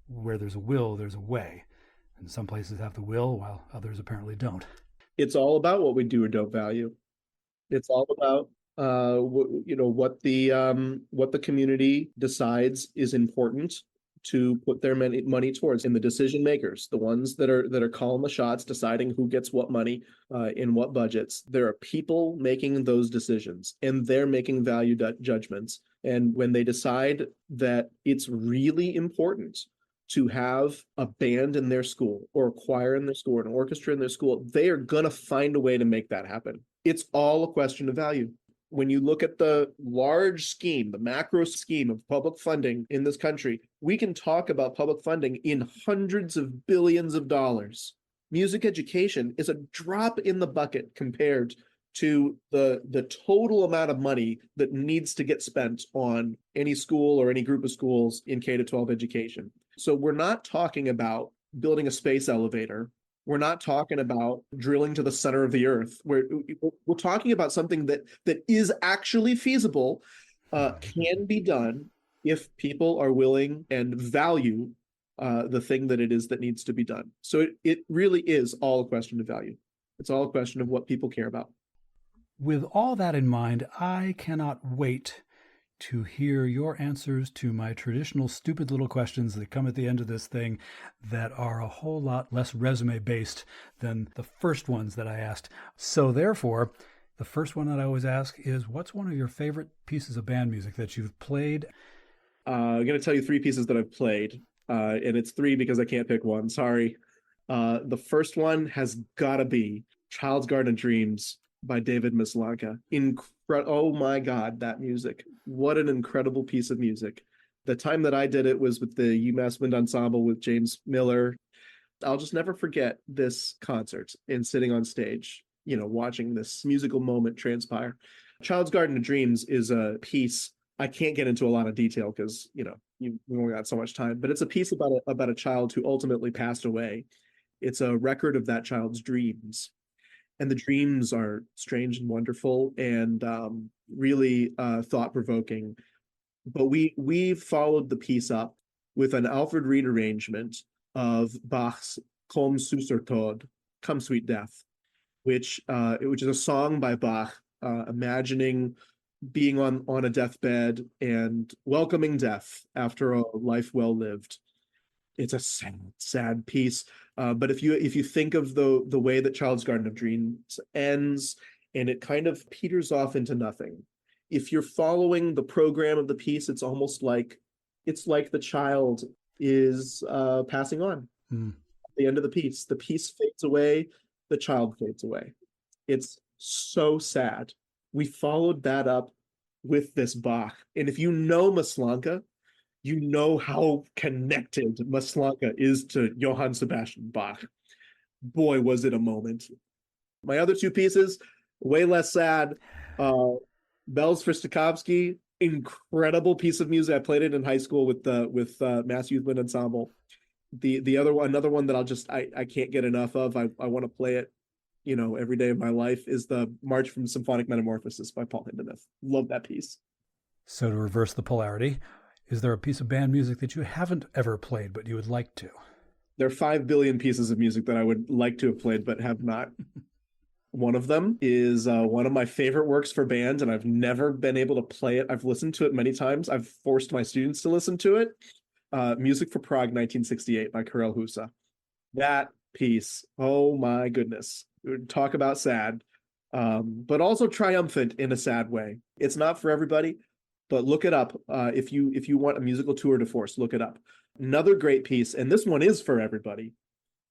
where there's a will, there's a way. And some places have the will while others apparently don't. It's all about what we do or don't value. It's all about what the community decides is important to put their money towards, and the decision makers, the ones that are calling the shots, deciding who gets what money in what budgets. There are people making those decisions, and they're making value judgments. And when they decide that it's really important to have a band in their school or a choir in their school or an orchestra in their school, they are going to find a way to make that happen. It's all a question of value. When you look at the large scheme, the macro scheme of public funding in this country, we can talk about public funding in hundreds of billions of dollars. Music education is a drop in the bucket compared to the total amount of money that needs to get spent on any school or any group of schools in K-12 education. So we're not talking about building a space elevator. We're not talking about drilling to the center of the earth. We're talking about something that is actually feasible, can be done if people are willing and value the thing that it is that needs to be done. So it really is all a question of value. It's all a question of what people care about. With all that in mind, I cannot wait to hear your answers to my traditional stupid little questions that come at the end of this thing that are a whole lot less resume based than the first ones that I asked. So therefore, the first one that I always ask is, what's one of your favorite pieces of band music that you've played? I'm going to tell you three pieces that I've played, and it's three because I can't pick one. Sorry. The first one has got to be Child's Garden of Dreams by David Mislanka. Oh my God, that music. What an incredible piece of music. The time that I did it was with the UMass Wind Ensemble with James Miller. I'll just never forget this concert and sitting on stage, watching this musical moment transpire. Child's Garden of Dreams is a piece. I can't get into a lot of detail because, we've only got so much time, but it's a piece about a child who ultimately passed away. It's a record of that child's dreams. And the dreams are strange and wonderful and really thought-provoking. But we followed the piece up with an Alfred Reed arrangement of Bach's Komm süßer Tod, Come Sweet Death, which is a song by Bach imagining being on a deathbed and welcoming death after a life well lived. It's a sad piece. But if you think of the way that Child's Garden of Dreams ends, and it kind of peters off into nothing. If you're following the program of the piece, it's almost like the child is passing on. At the end of the piece fades away, the child fades away. It's so sad. We followed that up with this Bach. And if you know Maslanka, you know how connected Maslanka is to Johann Sebastian Bach. Boy, was it a moment. My other two pieces, way less sad. Bells for Stokowski, incredible piece of music. I played it in high school with Mass Youth Wind Ensemble. Another one that I can't get enough of. I want to play it, every day of my life, is the March from Symphonic Metamorphosis by Paul Hindemith. Love that piece. So to reverse the polarity, is there a piece of band music that you haven't ever played but you would like to? There are 5 billion pieces of music that I would like to have played but have not. One of them is one of my favorite works for band, and I've never been able to play it. I've listened to it many times. I've forced my students to listen to it. Music for Prague, 1968 by Karel Husa. That piece, oh my goodness. Talk about sad, but also triumphant in a sad way. It's not for everybody, but look it up. If you want a musical tour de force, look it up. Another great piece, and this one is for everybody,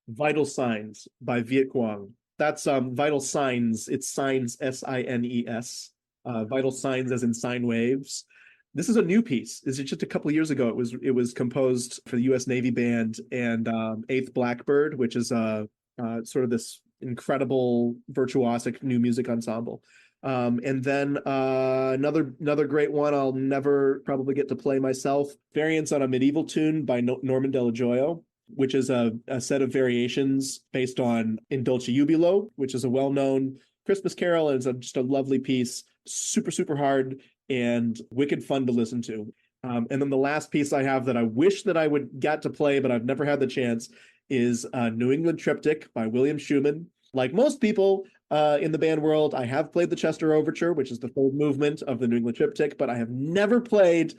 Vital Signs by Viet Quang. That's Vital Signs. It's Signs, S-I-N-E-S. Vital Signs as in sine waves. This is a new piece. This is just a couple of years ago. It was composed for the U.S. Navy Band and 8th Blackbird, which is sort of this incredible virtuosic new music ensemble. And then another great one I'll never probably get to play myself, Variants on a Medieval Tune by Norman Della Gioia, which is a set of variations based on In Dulce Jubilo, which is a well-known Christmas carol, and it's just a lovely piece, super, super hard and wicked fun to listen to. And then the last piece I have that I wish that I would get to play, but I've never had the chance, is New England Triptych by William Schumann. Like most people in the band world, I have played the Chester Overture, which is the third movement of the New England Triptych, but I have never played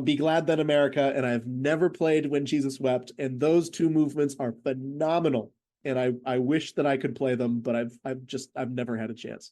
Be Glad Then America, and I've never played When Jesus Wept, and those two movements are phenomenal, and I wish that I could play them, but I've never had a chance.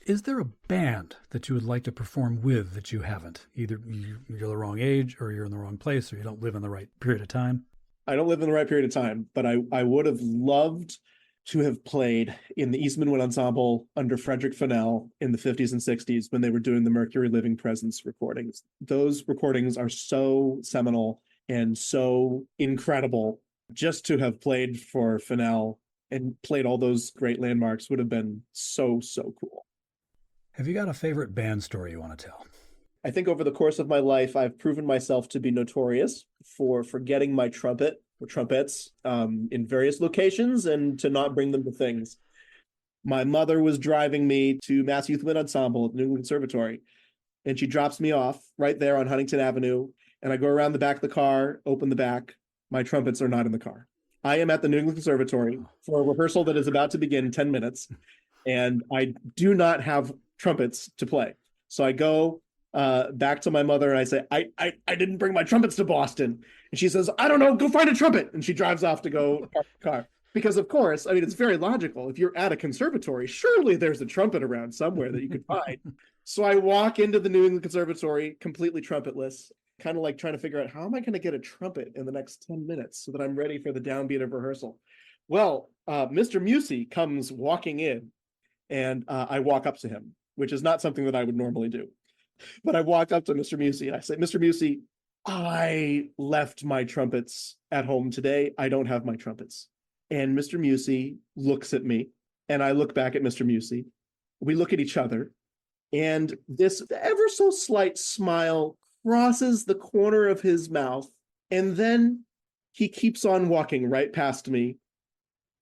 Is there a band that you would like to perform with that you haven't? Either you're the wrong age, or you're in the wrong place, or you don't live in the right period of time? I don't live in the right period of time, but I would have loved to have played in the Eastman Wind Ensemble under Frederick Fennell in the 50s and 60s when they were doing the Mercury Living Presence recordings. Those recordings are so seminal and so incredible. Just to have played for Fennell and played all those great landmarks would have been so, so cool. Have you got a favorite band story you want to tell? I think over the course of my life, I've proven myself to be notorious for forgetting my trumpet trumpets in various locations and to not bring them to things. My mother was driving me to Mass Youth Wind Ensemble at the New England Conservatory, and she drops me off right there on Huntington Avenue. And I go around the back of the car, open the back. My trumpets are not in the car. I am at the New England Conservatory for a rehearsal that is about to begin in 10 minutes, and I do not have trumpets to play. So I go back to my mother and I say, I didn't bring my trumpets to Boston. And she says, I don't know, go find a trumpet. And she drives off to go park the car. Because of course, I mean, it's very logical. If you're at a conservatory, surely there's a trumpet around somewhere that you could find. So I walk into the New England Conservatory completely trumpetless, kind of like trying to figure out how am I going to get a trumpet in the next 10 minutes so that I'm ready for the downbeat of rehearsal. Well, Mr. Musey comes walking in, and I walk up to him, which is not something that I would normally do. But I walk up to Mr. Musey and I say, Mr. Musey, I left my trumpets at home today. I don't have my trumpets. And Mr. Musey looks at me, and I look back at Mr. Musey. We look at each other, and this ever so slight smile crosses the corner of his mouth, and then he keeps on walking right past me.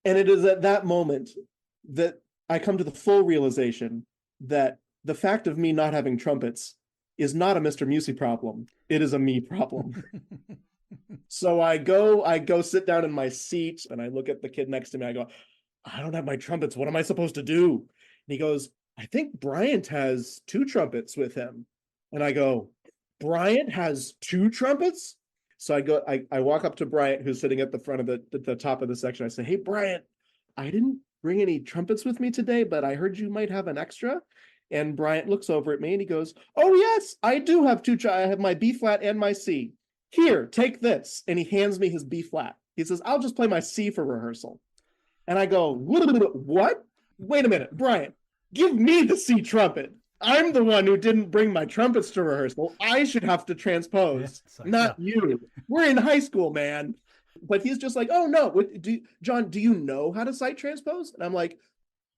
And it is at that moment that I come to the full realization that the fact of me not having trumpets is not a Mr. Musey problem. It is a me problem. So I go sit down in my seat, and I look at the kid next to me. I go, I don't have my trumpets. What am I supposed to do? And he goes, I think Bryant has 2 trumpets with him. And I go, Bryant has 2 trumpets? So I walk up to Bryant, who's sitting at the front of the top of the section. I say, hey, Bryant, I didn't bring any trumpets with me today, but I heard you might have an extra. And Bryant looks over at me and he goes, oh, yes, I do have 2. I have my B flat and my C. Here, take this. And he hands me his B flat. He says, I'll just play my C for rehearsal. And I go, what? Wait a minute, Bryant, give me the C trumpet. I'm the one who didn't bring my trumpets to rehearsal. I should have to transpose, not you. We're in high school, man. But he's just like, oh, no. John, do you know how to sight transpose? And I'm like,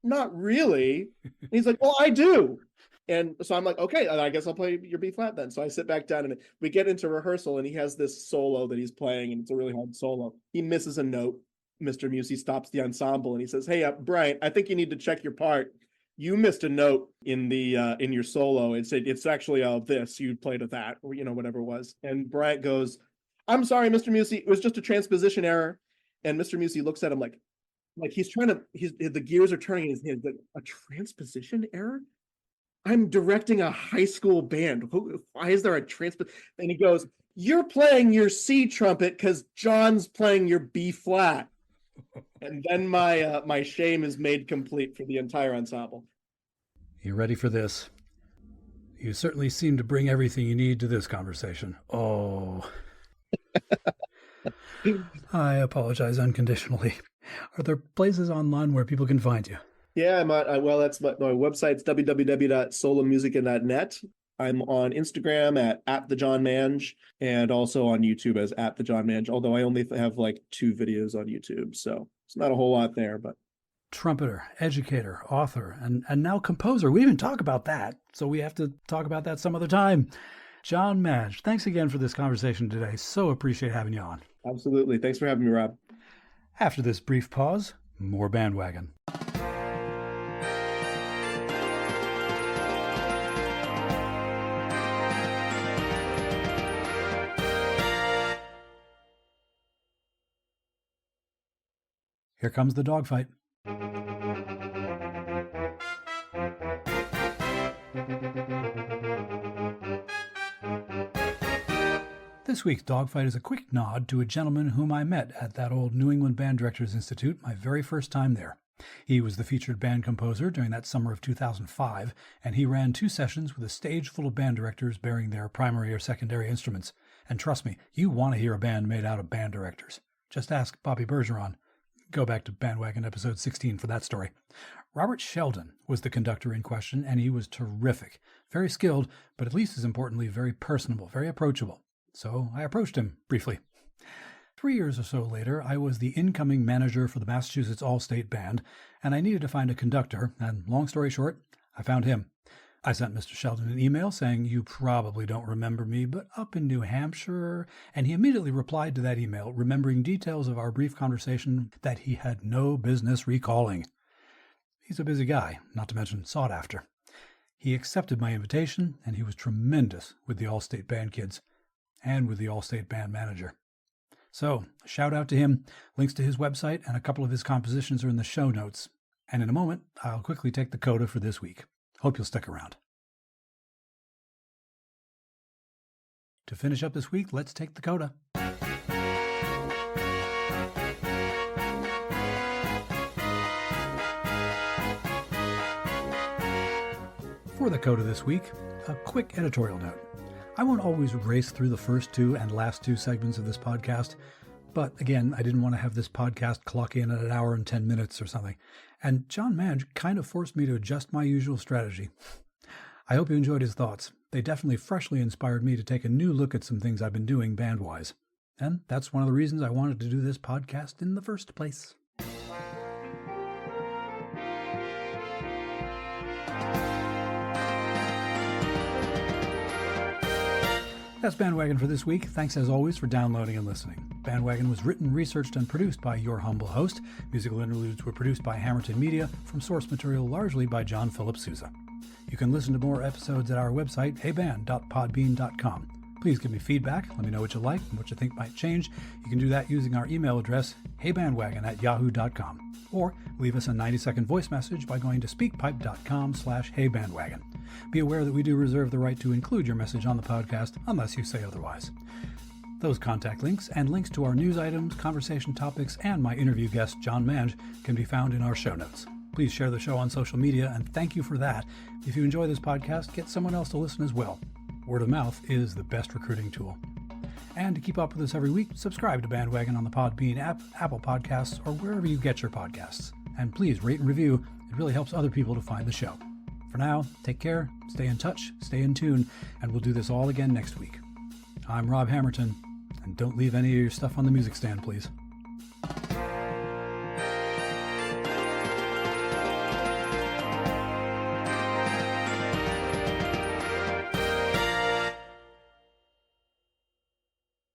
not really. And he's like, well, I do. And so I'm like, okay, I guess I'll play your B flat then. So I sit back down and we get into rehearsal, and he has this solo that he's playing, and it's a really hard solo. He misses a note. Mr. Musey stops the ensemble and he says, hey, Brian, I think you need to check your part. You missed a note in your solo. It's actually this. You played at that, or whatever it was. And Bryant goes, I'm sorry, Mr. Musey. It was just a transposition error. And Mr. Musey looks at him like he's trying to. The gears are turning in his head. Like, a transposition error? I'm directing a high school band. Why is there a transposition? And he goes, you're playing your C trumpet because John's playing your B flat. And then my shame is made complete for the entire ensemble. You ready for this? You certainly seem to bring everything you need to this conversation. Oh. I apologize unconditionally. Are there places online where people can find you? Yeah, I'm at, that's my website's www.solomusica.net. I'm on Instagram at the John Mange, and also on YouTube as at the John Mange, although I only have 2 videos on YouTube, so it's not a whole lot there. But trumpeter, educator, author, and now composer. We didn't talk about that, so we have to talk about that some other time. John Mange, thanks again for this conversation today. So appreciate having you on. Absolutely. Thanks for having me, Rob. After this brief pause, more BandWagon. Here comes the dogfight. This week's dogfight is a quick nod to a gentleman whom I met at that old New England Band Directors Institute my very first time there. He was the featured band composer during that summer of 2005, and he ran 2 sessions with a stage full of band directors bearing their primary or secondary instruments. And trust me, you want to hear a band made out of band directors. Just ask Bobby Bergeron. Go back to BandWagon episode 16 for that story. Robert Sheldon was the conductor in question, and he was terrific. Very skilled, but at least as importantly, very personable, very approachable. So I approached him briefly. 3 years or so later, I was the incoming manager for the Massachusetts All-State Band, and I needed to find a conductor, and long story short, I found him. I sent Mr. Sheldon an email saying, "You probably don't remember me, but up in New Hampshire," and he immediately replied to that email, remembering details of our brief conversation that he had no business recalling. He's a busy guy, not to mention sought after. He accepted my invitation, and he was tremendous with the All-State Band kids and with the All-State Band manager. So, a shout out to him. Links to his website and a couple of his compositions are in the show notes. And in a moment, I'll quickly take the coda for this week. Hope you'll stick around. To finish up this week, let's take the coda. For the coda this week, a quick editorial note. I won't always race through the first two and last two segments of this podcast, but again, I didn't want to have this podcast clock in at an hour and 10 minutes or something, and John MANGE kind of forced me to adjust my usual strategy. I hope you enjoyed his thoughts. They definitely freshly inspired me to take a new look at some things I've been doing band-wise, and that's one of the reasons I wanted to do this podcast in the first place. That's BandWagon for this week. Thanks as always for downloading and listening. BandWagon was written, researched, and produced by your humble host. Musical interludes were produced by Hammerton Media, from source material largely by John Philip Sousa. You can listen to more episodes at our website, heyband.podbean.com. Please give me feedback. Let me know what you like and what you think might change. You can do that using our email address, heybandwagon@yahoo.com. Or leave us a 90-second voice message by going to speakpipe.com/heybandwagon. Be aware that we do reserve the right to include your message on the podcast unless you say otherwise. Those contact links and links to our news items, conversation topics, and my interview guest, John MANGE, can be found in our show notes. Please share the show on social media, and thank you for that. If you enjoy this podcast, get someone else to listen as well. Word of mouth is the best recruiting tool. And to keep up with us every week, subscribe to BandWagon on the Podbean app, Apple Podcasts, or wherever you get your podcasts. And please rate and review. It really helps other people to find the show. For now, take care, stay in touch, stay in tune, and we'll do this all again next week. I'm Rob Hammerton, and don't leave any of your stuff on the music stand, please.